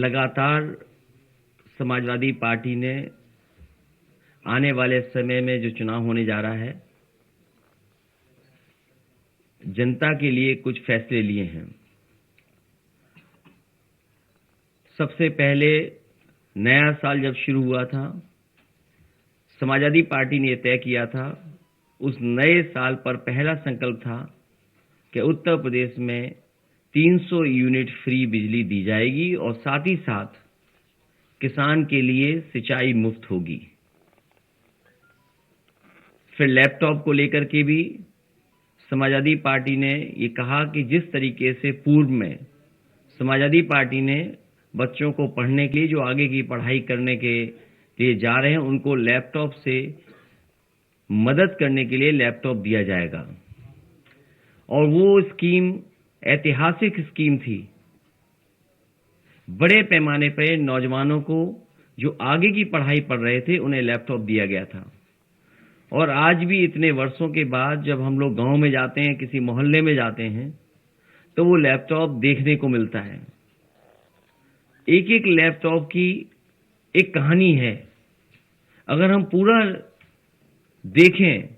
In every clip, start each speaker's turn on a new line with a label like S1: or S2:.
S1: लगातार समाजवादी पार्टी ने आने वाले समय में जो चुनाव होने जा रहा है, जनता के लिए कुछ फैसले लिए हैं। सबसे पहले नया साल जब शुरू हुआ था, समाजवादी पार्टी ने तय किया था, उस नए साल पर पहला संकल्प था कि उत्तर प्रदेश में 300 यूनिट फ्री बिजली दी जाएगी और साथ ही साथ किसान के लिए सिंचाई मुफ्त होगी। फिर लैपटॉप को लेकर के भी समाजवादी पार्टी ने ये कहा कि जिस तरीके से पूर्व में समाजवादी पार्टी ने बच्चों को पढ़ने के लिए, जो आगे की पढ़ाई करने के लिए जा रहे हैं, उनको लैपटॉप से मदद करने के लिए लैपटॉप दिया जाएगा। और वो स्कीम ऐतिहासिक स्कीम थी। बड़े पैमाने पर नौजवानों को जो आगे की पढ़ाई पढ़ रहे थे, उन्हें लैपटॉप दिया गया था। और आज भी इतने वर्षों के बाद जब हम लोग गांव में जाते हैं, किसी मोहल्ले में जाते हैं, तो वो लैपटॉप देखने को मिलता है। एक एक लैपटॉप की एक कहानी है। अगर हम पूरा देखें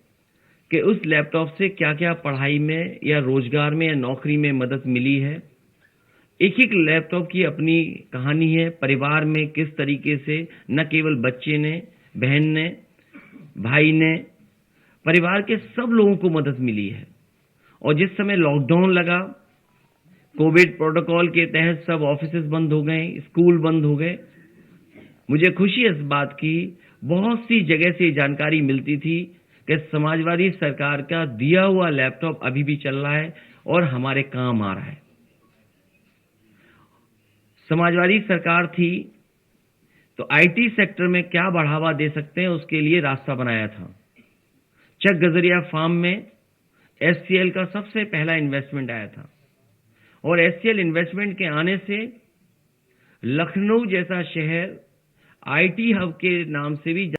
S1: कि उस लैपटॉप से क्या क्या पढ़ाई में या रोजगार में या नौकरी में मदद मिली है, एक एक लैपटॉप की अपनी कहानी है। परिवार में किस तरीके से न केवल बच्चे ने, बहन ने, भाई ने, परिवार के सब लोगों को मदद मिली है। और जिस समय लॉकडाउन लगा, कोविड प्रोटोकॉल के तहत सब ऑफिसेज बंद हो गए, स्कूल बंद हो गए, मुझे खुशी है इस बात की, बहुत सी जगह से जानकारी मिलती थी कि समाजवादी सरकार का दिया हुआ लैपटॉप अभी भी चल रहा है और हमारे काम आ रहा है। समाजवादी सरकार थी तो आईटी सेक्टर में क्या बढ़ावा दे सकते हैं, उसके लिए रास्ता बनाया था। चक गजरिया फार्म में एचसीएल का सबसे पहला इन्वेस्टमेंट आया था और एचसीएल इन्वेस्टमेंट के आने से लखनऊ जैसा शहर आईटी हब के नाम से भी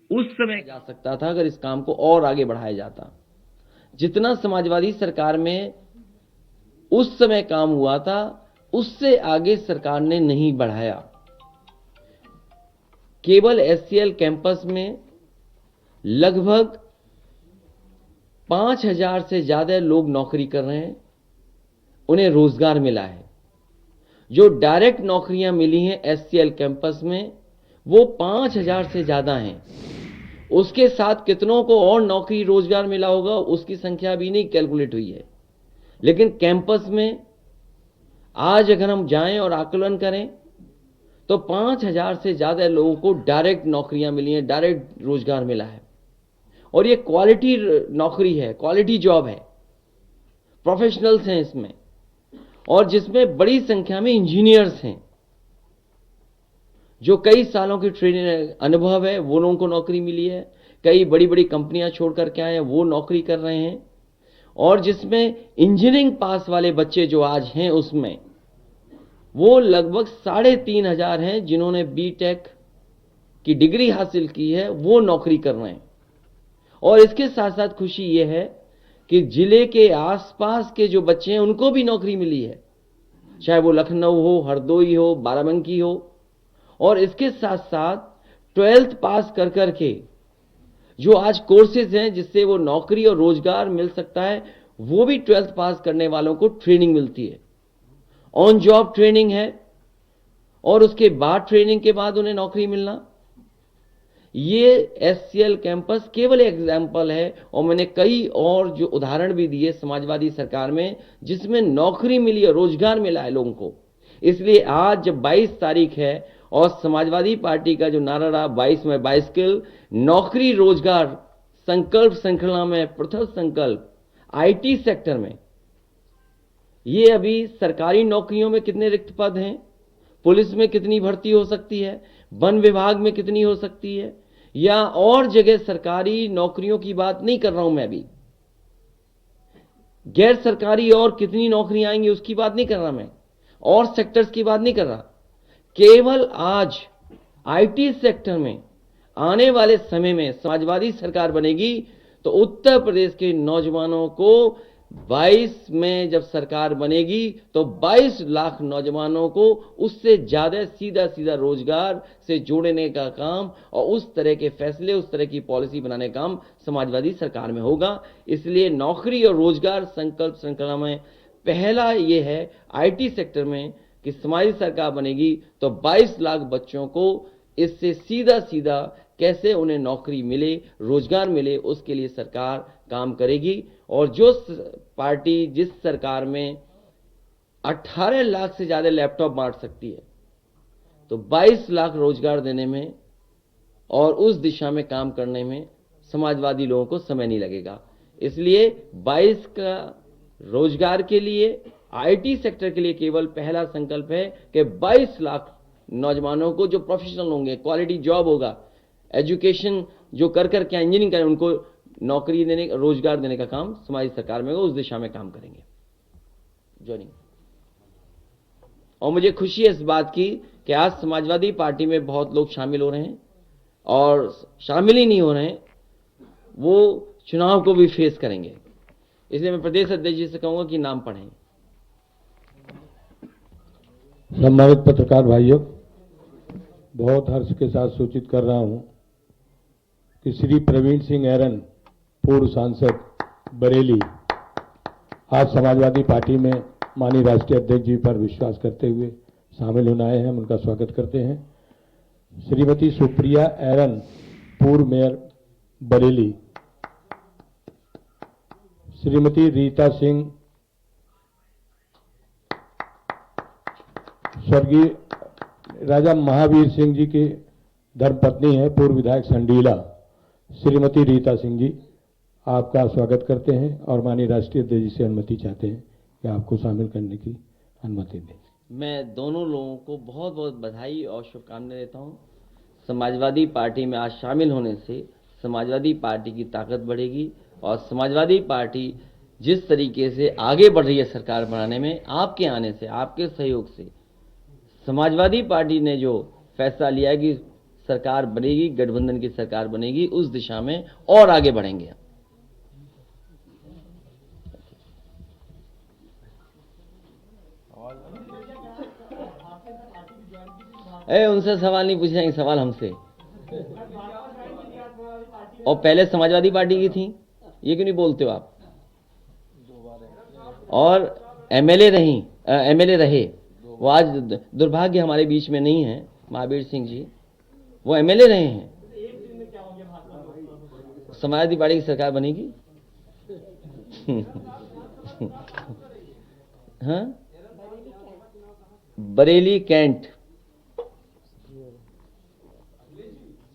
S1: उस समय
S2: जा सकता था अगर इस काम को और आगे बढ़ाया जाता। जितना समाजवादी सरकार में उस समय काम हुआ था, उससे आगे सरकार ने नहीं बढ़ाया। केवल एचसीएल कैंपस में लगभग 5000 से ज्यादा लोग नौकरी कर रहे हैं, उन्हें रोजगार मिला है। जो डायरेक्ट नौकरियां मिली हैं एचसीएल कैंपस में, वो 5000 से ज्यादा हैं। उसके साथ कितनों को और नौकरी रोजगार मिला होगा, उसकी संख्या भी नहीं कैलकुलेट हुई है। लेकिन कैंपस में आज अगर हम जाएं और आकलन करें तो 5000 से ज्यादा लोगों को डायरेक्ट नौकरियां मिली हैं, डायरेक्ट रोजगार मिला है। और ये क्वालिटी नौकरी है, क्वालिटी जॉब है, प्रोफेशनल्स हैं इसमें, और जिसमें बड़ी संख्या में इंजीनियर्स हैं जो कई सालों की ट्रेनिंग अनुभव है, वो लोगों को नौकरी मिली है। कई बड़ी बड़ी कंपनियां छोड़ करके आए हैं, वो नौकरी कर रहे हैं। और जिसमें इंजीनियरिंग पास वाले बच्चे जो आज हैं, उसमें वो लगभग 3500 हैं जिन्होंने बीटेक की डिग्री हासिल की है, वो नौकरी कर रहे हैं। और इसके साथ साथ खुशी ये है कि जिले के आसपास के जो बच्चे हैं उनको भी नौकरी मिली है, चाहे वो लखनऊ हो, हरदोई हो, बाराबंकी हो। और इसके साथ साथ 12th पास कर करके जो आज कोर्सेज हैं जिससे वो नौकरी और रोजगार मिल सकता है, वो भी 12th पास करने वालों को ट्रेनिंग मिलती है, ऑन जॉब ट्रेनिंग है। और उसके बाद ट्रेनिंग के बाद उन्हें नौकरी मिलना, ये एचसीएल कैंपस केवल एग्जाम्पल है। और मैंने कई और जो उदाहरण भी दिए समाजवादी सरकार में, जिसमें नौकरी मिली है, रोजगार मिला है लोगों को। इसलिए आज जब 22 तारीख है और समाजवादी पार्टी का जो नारा रहा 22 में 22 स्किल, नौकरी रोजगार संकल्प श्रृंखला में प्रथम संकल्प आईटी सेक्टर में, ये अभी सरकारी नौकरियों में कितने रिक्त पद हैं, पुलिस में कितनी भर्ती हो सकती है, वन विभाग में कितनी हो सकती है, या और जगह सरकारी नौकरियों की बात नहीं कर रहा हूं मैं अभी, गैर सरकारी और कितनी नौकरियां आएंगी उसकी बात नहीं कर रहा मैं, और सेक्टर्स की बात नहीं कर रहा। केवल आज आईटी सेक्टर में आने वाले समय में समाजवादी सरकार बनेगी तो उत्तर प्रदेश के नौजवानों को 22 में जब सरकार बनेगी तो 22 लाख नौजवानों को उससे ज्यादा सीधा सीधा रोजगार से जोड़ने का काम और उस तरह के फैसले, उस तरह की पॉलिसी बनाने का काम समाजवादी सरकार में होगा। इसलिए नौकरी और रोजगार संकल्प श्रृंखला में पहला ये है आईटी सेक्टर में कि समाजवादी सरकार बनेगी तो 22 लाख बच्चों को इससे सीधा सीधा कैसे उन्हें नौकरी मिले, रोजगार मिले, उसके लिए सरकार काम करेगी। और जो पार्टी जिस सरकार में 18 लाख से ज्यादा लैपटॉप बांट सकती है, तो 22 लाख रोजगार देने में और उस दिशा में काम करने में समाजवादी लोगों को समय नहीं लगेगा। इसलिए 22 का रोजगार के लिए, आईटी सेक्टर के लिए केवल पहला संकल्प है कि 22 लाख नौजवानों को जो प्रोफेशनल होंगे, क्वालिटी जॉब होगा, एजुकेशन जो कर क्या इंजीनियरिंग करें, उनको नौकरी देने, रोजगार देने का काम समाज सरकार में होगा, उस दिशा में काम करेंगे। जॉइनिंग। और मुझे खुशी है इस बात की कि आज समाजवादी पार्टी में बहुत लोग शामिल हो रहे हैं, और शामिल ही नहीं हो रहे हैं, वो चुनाव को भी फेस करेंगे। इसलिए मैं प्रदेश अध्यक्ष जी से कहूंगा कि नाम पढ़ें।
S3: सम्मानित पत्रकार भाइयों, बहुत हर्ष के साथ सूचित कर रहा हूं कि श्री प्रवीण सिंह ऐरन, पूर्व सांसद बरेली, आज समाजवादी पार्टी में माननीय राष्ट्रीय अध्यक्ष जी पर विश्वास करते हुए शामिल होने आए हैं। हम उनका स्वागत करते हैं। श्रीमती सुप्रिया ऐरन, पूर्व मेयर बरेली, श्रीमती रीता सिंह, स्वर्गीय राजा महावीर सिंह जी की धर्मपत्नी है, पूर्व विधायक संडीला, श्रीमती रीता सिंह जी, आपका स्वागत करते हैं और माननीय राष्ट्रीय अध्यक्ष जी से अनुमति चाहते हैं कि आपको शामिल करने की अनुमति दें।
S2: मैं दोनों लोगों को बहुत बहुत बधाई और शुभकामनाएं देता हूं। समाजवादी पार्टी में आज शामिल होने से समाजवादी पार्टी की ताकत बढ़ेगी, और समाजवादी पार्टी जिस तरीके से आगे बढ़ रही है सरकार बनाने में, आपके आने से, आपके सहयोग से, समाजवादी पार्टी ने जो फैसला लिया कि सरकार बनेगी, गठबंधन की सरकार बनेगी, उस दिशा में और आगे बढ़ेंगे। उनसे सवाल नहीं पूछ रहे, सवाल हमसे। और पहले समाजवादी पार्टी की थी, ये क्यों नहीं बोलते हो आप? और एमएलए रहे, वो आज दुर्भाग्य हमारे बीच में नहीं है, महावीर सिंह जी, वो एमएलए रहे हैं। समाजवादी पार्टी की सरकार बनेगी? हाँ, बरेली कैंट,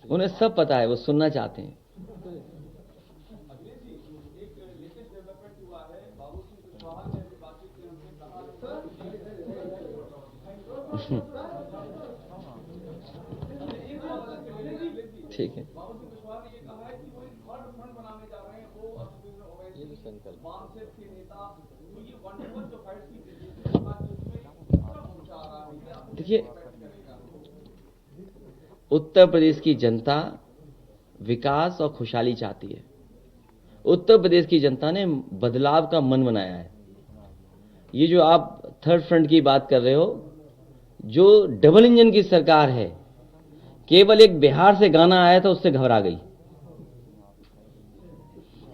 S2: उन्हें सब पता है, वो सुनना चाहते हैं। ठीक है, देखिए, उत्तर प्रदेश की जनता विकास और खुशहाली चाहती है। उत्तर प्रदेश की जनता ने बदलाव का मन बनाया है। ये जो आप थर्ड फ्रंट की बात कर रहे हो, जो डबल इंजन की सरकार है, केवल एक बिहार से गाना आया था, उससे घबरा गई।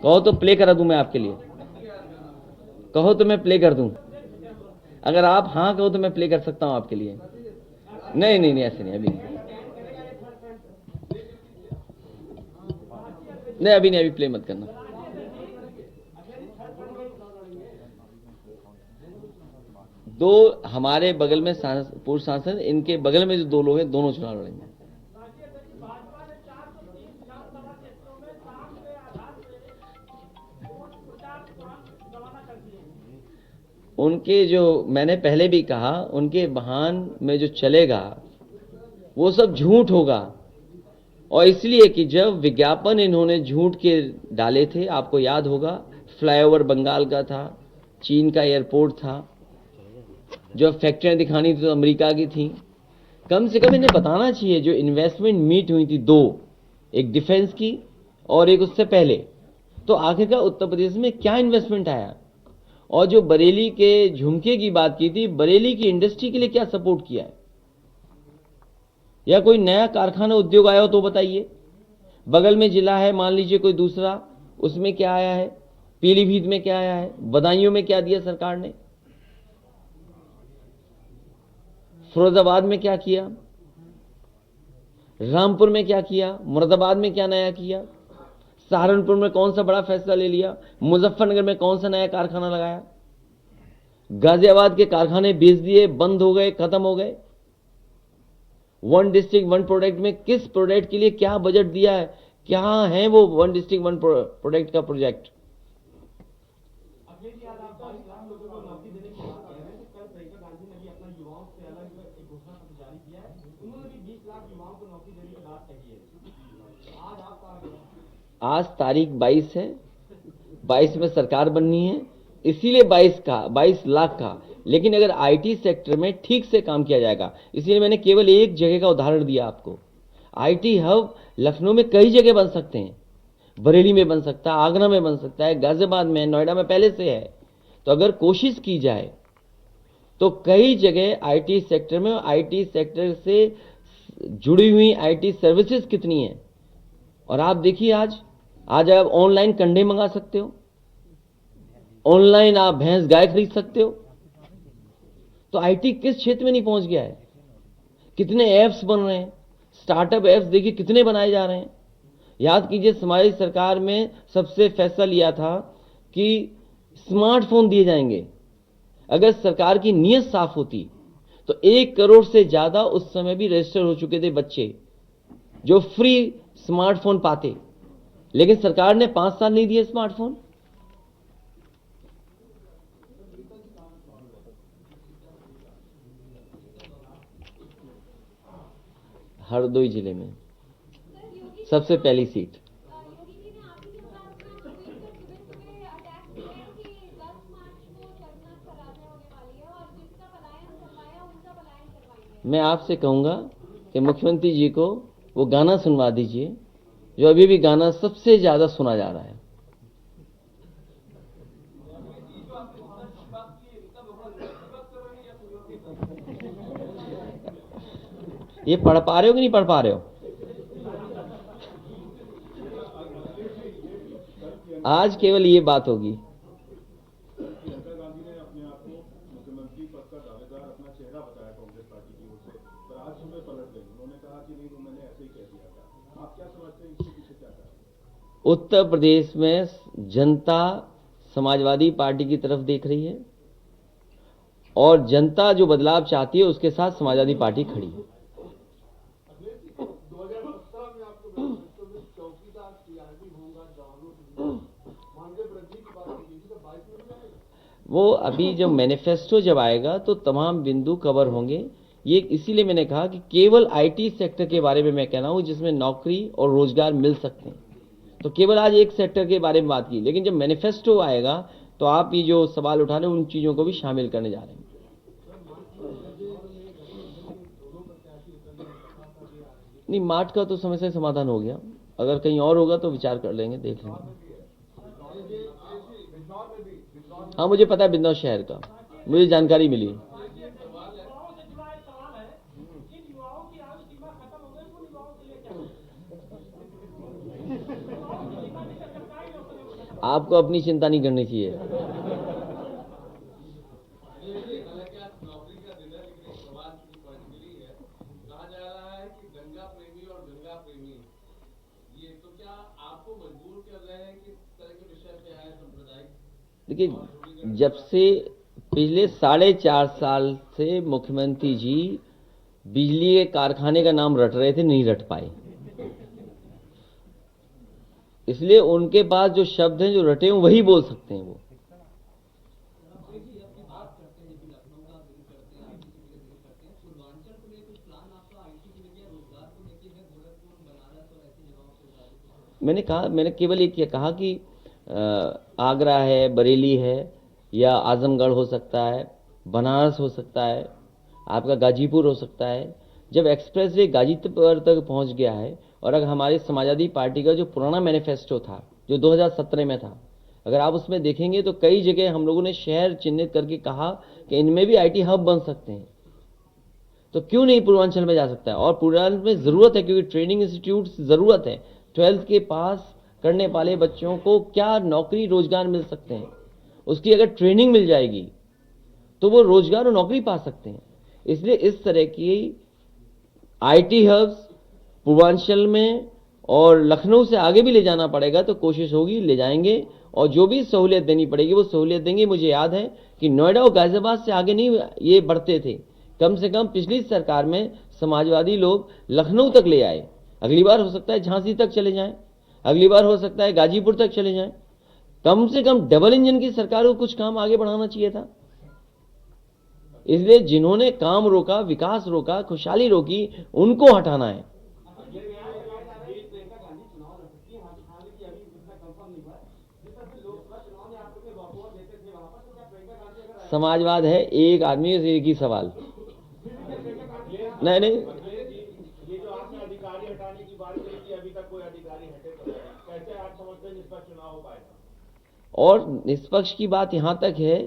S2: कहो तो प्ले करा दूं मैं आपके लिए, कहो तो मैं प्ले कर दूं। अगर आप हाँ कहो तो मैं प्ले कर सकता हूं आपके लिए। नहीं नहीं नहीं, ऐसे नहीं, अभी नहीं, अभी नहीं, अभी प्ले मत करना। दो हमारे बगल में पूर्व सांसद, इनके बगल में जो दो लोग हैं, दोनों चुनाव लड़ेंगे। उनके जो, मैंने पहले भी कहा, उनके बयान में जो चलेगा वो सब झूठ होगा। और इसलिए कि जब विज्ञापन इन्होंने झूठ के डाले थे, आपको याद होगा, फ्लाईओवर बंगाल का था, चीन का एयरपोर्ट था, जो फैक्ट्रियां दिखानी थी तो अमेरिका की थी। कम से कम इन्हें बताना चाहिए, जो इन्वेस्टमेंट मीट हुई थी दो, एक डिफेंस की और एक उससे पहले, तो आखिरकार उत्तर प्रदेश में क्या इन्वेस्टमेंट आया, और जो बरेली के झुमके की बात की थी, बरेली की इंडस्ट्री के लिए क्या सपोर्ट किया है? या कोई नया कारखाना उद्योग आया हो तो बताइए। बगल में जिला है, मान लीजिए कोई दूसरा, उसमें क्या आया है? पीलीभीत में क्या आया है? बदायूं में क्या दिया सरकार ने? फिरोजाबाद में क्या किया? रामपुर में क्या किया? मुरादाबाद में क्या नया किया? सहारनपुर में कौन सा बड़ा फैसला ले लिया? मुजफ्फरनगर में कौन सा नया कारखाना लगाया? गाजियाबाद के कारखाने बेच दिए, बंद हो गए, खत्म हो गए। वन डिस्ट्रिक्ट वन प्रोडक्ट में किस प्रोडक्ट के लिए क्या बजट दिया है? क्या है वो वन डिस्ट्रिक्ट वन प्रोडक्ट का प्रोजेक्ट? आज तारीख 22 है, 22 में सरकार बननी है, इसीलिए 22 लाख का। लेकिन अगर आईटी सेक्टर में ठीक से काम किया जाएगा, इसलिए मैंने केवल एक जगह का उदाहरण दिया आपको। आईटी हब लखनऊ में कई जगह बन सकते हैं, बरेली में बन सकता है, आगरा में बन सकता है, गाजियाबाद में, नोएडा में पहले से है। तो अगर कोशिश की जाए तो कई जगह आईटी सेक्टर में, आईटी सेक्टर से जुड़ी हुई आईटी सर्विसेज कितनी है। और आप देखिए, आज आप ऑनलाइन कंडे मंगा सकते हो, ऑनलाइन आप भैंस गाय खरीद सकते हो। तो आईटी किस क्षेत्र में नहीं पहुंच गया है? कितने ऐप्स बन रहे हैं, स्टार्टअप ऐप्स देखिए कितने बनाए जा रहे हैं। याद कीजिए, हमारी सरकार में सबसे फैसला लिया था कि स्मार्टफोन दिए जाएंगे। अगर सरकार की नीयत साफ होती तो 1 करोड़ से ज्यादा उस समय भी रजिस्टर हो चुके थे बच्चे जो फ्री स्मार्टफोन पाते। लेकिन सरकार ने 5 साल नहीं दिए स्मार्टफोन। हरदोई जिले में सबसे पहली सीट। मैं आपसे कहूंगा कि मुख्यमंत्री जी को वो गाना सुनवा दीजिए जो अभी भी गाना सबसे ज्यादा सुना जा रहा है। ये पढ़ पा रहे हो कि नहीं पढ़ पा रहे हो? आज केवल ये बात होगी।
S3: प्रियंका गांधी ने अपने आप को मुख्यमंत्री पद का दावेदार अपना चेहरा बताया कांग्रेस पार्टी की ओर से, पर आज सुबह पलट गई। उन्होंने कहा कि नहीं, वो मैंने ऐसे ही कह दिया था। आप क्या समझते हैं, इसके पीछे क्या था?
S2: उत्तर प्रदेश में जनता समाजवादी पार्टी की तरफ देख रही है और जनता जो बदलाव चाहती है उसके साथ समाजवादी पार्टी खड़ी है। वो अभी जब मैनिफेस्टो जब आएगा तो तमाम बिंदु कवर होंगे। ये इसीलिए मैंने कहा कि केवल आईटी सेक्टर के बारे में मैं कह रहा हूं जिसमें नौकरी और रोजगार मिल सकते हैं। तो केवल आज एक सेक्टर के बारे में बात की, लेकिन जब मैनिफेस्टो आएगा तो आप ये जो सवाल उठा रहे हैं उन चीजों को भी शामिल करने जा रहे हैं। नहीं, मार्ट का तो समस्या समाधान हो गया। अगर कहीं और होगा तो विचार कर लेंगे, देख लेंगे। हाँ, मुझे पता है बिंदौ शहर का, मुझे जानकारी मिली। आपको अपनी चिंता नहीं करनी चाहिए। देखिए, जब से पिछले 4.5 साल से मुख्यमंत्री जी बिजली के कारखाने का नाम रट रहे थे, नहीं रट पाए। इसलिए उनके पास जो शब्द हैं जो रटे हैं वही बोल सकते हैं वो। मैंने केवल ये कहा कि आगरा है, बरेली है, या आजमगढ़ हो सकता है, बनारस हो सकता है, आपका गाजीपुर हो सकता है। जब एक्सप्रेसवे गाजीपुर तक पहुंच गया है और अगर हमारी समाजवादी पार्टी का जो पुराना मैनिफेस्टो था जो 2017 में था, अगर आप उसमें देखेंगे तो कई जगह हम लोगों ने शहर चिन्हित करके कहा कि इनमें भी आईटी हब बन सकते हैं, तो क्यों नहीं पूर्वांचल में जा सकता है। और पूर्वांचल में ज़रूरत है, क्योंकि ट्रेनिंग इंस्टीट्यूट ज़रूरत है। 12th के पास करने वाले बच्चों को क्या नौकरी रोजगार मिल सकते हैं, उसकी अगर ट्रेनिंग मिल जाएगी तो वो रोजगार और नौकरी पा सकते हैं। इसलिए इस तरह की आईटी हब्स पूर्वांचल में और लखनऊ से आगे भी ले जाना पड़ेगा, तो कोशिश होगी ले जाएंगे, और जो भी सहूलियत देनी पड़ेगी वो सहूलियत देंगे। मुझे याद है कि नोएडा और गाजियाबाद से आगे नहीं ये बढ़ते थे, कम से कम पिछली सरकार में समाजवादी लोग लखनऊ तक ले आए। अगली बार हो सकता है झांसी तक चले जाएं, अगली बार हो सकता है गाजीपुर तक चले जाएं। कम से कम डबल इंजन की सरकार को कुछ काम आगे बढ़ाना चाहिए था। इसलिए जिन्होंने काम रोका, विकास रोका, खुशहाली रोकी, उनको हटाना है। समाजवाद है, एक आदमी से एक ही सवाल। नहीं नहीं,
S3: ये जो आपने अधिकारी हटाने की बात कही कि अभी तक कोई अधिकारी हटे तो नहीं, कैसे आप समझते हैं निष्पक्ष चुनाव हो पाएगा?
S2: और निष्पक्ष की बात यहां तक है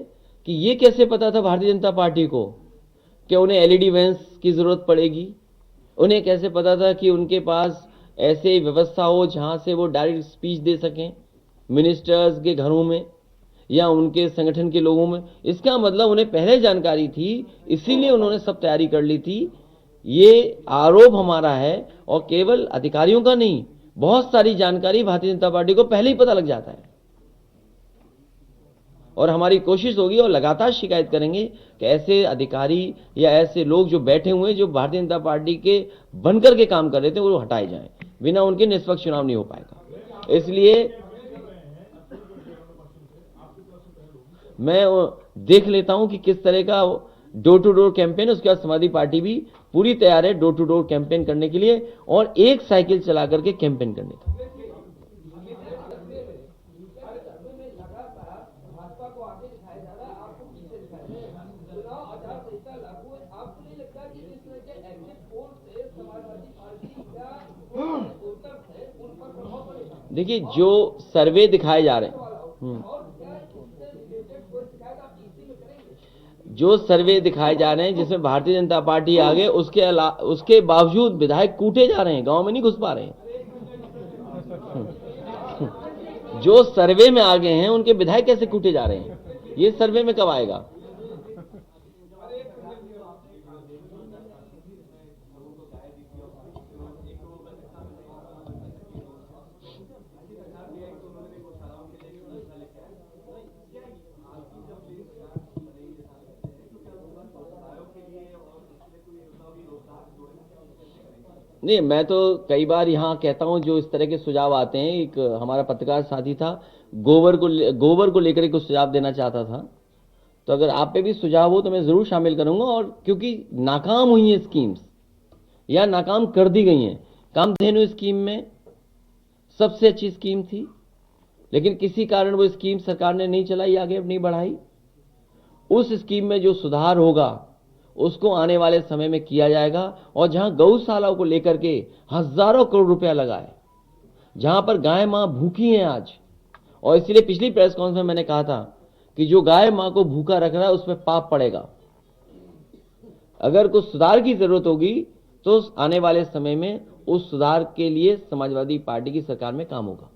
S2: कि ये कैसे पता था भारतीय जनता पार्टी को कि उन्हें एलईडी वैन्स की जरूरत पड़ेगी? उन्हें कैसे पता था कि उनके पास ऐसे व्यवस्था हो जहां से वो डायरेक्ट स्पीच दे सकें मिनिस्टर्स के घरों में या उनके संगठन के लोगों में? इसका मतलब उन्हें पहले जानकारी थी, इसीलिए उन्होंने सब तैयारी कर ली थी। ये आरोप हमारा है, और केवल अधिकारियों का नहीं, बहुत सारी जानकारी भारतीय जनता पार्टी को पहले ही पता लग जाता है। और हमारी कोशिश होगी और लगातार शिकायत करेंगे कि ऐसे अधिकारी या ऐसे लोग जो बैठे हुए हैं, जो भारतीय जनता पार्टी के बनकर के काम कर रहे थे, वो हटाए जाएं। बिना उनके निष्पक्ष चुनाव नहीं हो पाएगा। इसलिए मैं देख लेता हूं कि किस तरह का डोर टू डोर कैंपेन। उसके बाद समाजवादी पार्टी भी पूरी तैयार है डोर टू डोर कैंपेन करने के लिए और एक साइकिल चला करके कैंपेन करने का। देखिए, जो सर्वे दिखाए जा रहे हैं, जो सर्वे दिखाए जा रहे हैं जिसमें भारतीय जनता पार्टी आगे, उसके बावजूद विधायक कूटे जा रहे हैं, गांव में नहीं घुस पा रहे हैं। जो सर्वे में आगे हैं उनके विधायक कैसे कूटे जा रहे हैं, ये सर्वे में कब आएगा? नहीं, मैं तो कई बार यहाँ कहता हूँ, जो इस तरह के सुझाव आते हैं, एक हमारा पत्रकार साथी था, गोबर को लेकर कुछ सुझाव देना चाहता था, तो अगर आप पे भी सुझाव हो तो मैं जरूर शामिल करूंगा। और क्योंकि नाकाम हुई हैं स्कीम्स या नाकाम कर दी गई हैं, कामधेनु स्कीम में सबसे अच्छी स्कीम थी, लेकिन किसी कारण वो स्कीम सरकार ने नहीं चलाई, आगे नहीं बढ़ाई। उस स्कीम में जो सुधार होगा उसको आने वाले समय में किया जाएगा। और जहां गौशालाओं को लेकर के हजारों करोड़ रुपया लगा है, जहां पर गाय मां भूखी हैं आज, और इसलिए पिछली प्रेस कॉन्फ्रेंस में मैंने कहा था कि जो गाय मां को भूखा रख रहा है उसमें पाप पड़ेगा। अगर कुछ सुधार की जरूरत होगी तो आने वाले समय में उस सुधार के लिए समाजवादी पार्टी की सरकार में काम होगा।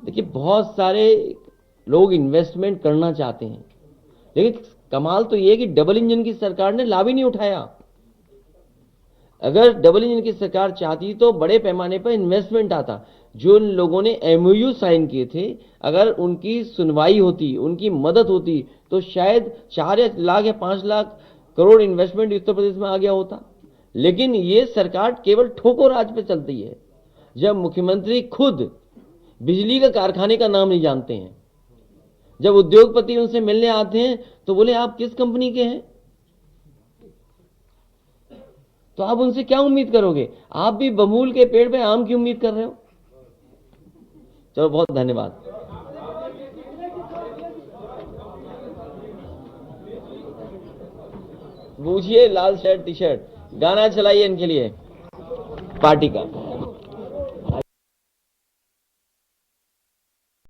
S2: देखिए, बहुत सारे लोग इन्वेस्टमेंट करना चाहते हैं, लेकिन कमाल तो यह कि डबल इंजन की सरकार ने लाभ ही नहीं उठाया। अगर डबल इंजन की सरकार चाहती तो बड़े पैमाने पर इन्वेस्टमेंट आता। जो इन लोगों ने एमओयू साइन किए थे, अगर उनकी सुनवाई होती, उनकी मदद होती, तो शायद 4 लाख या 5 लाख करोड़ इन्वेस्टमेंट उत्तर प्रदेश में आ गया होता। लेकिन ये सरकार केवल ठोको राज पे चलती है। जब मुख्यमंत्री खुद बिजली का कारखाने का नाम नहीं जानते हैं, जब उद्योगपति उनसे मिलने आते हैं तो बोले आप किस कंपनी के हैं, तो आप उनसे क्या उम्मीद करोगे? आप भी बबूल के पेड़ पे आम की उम्मीद कर रहे हो। चलो, बहुत धन्यवाद। पूछिए, लाल शर्ट टी शर्ट, गाना चलाइए इनके लिए पार्टी का।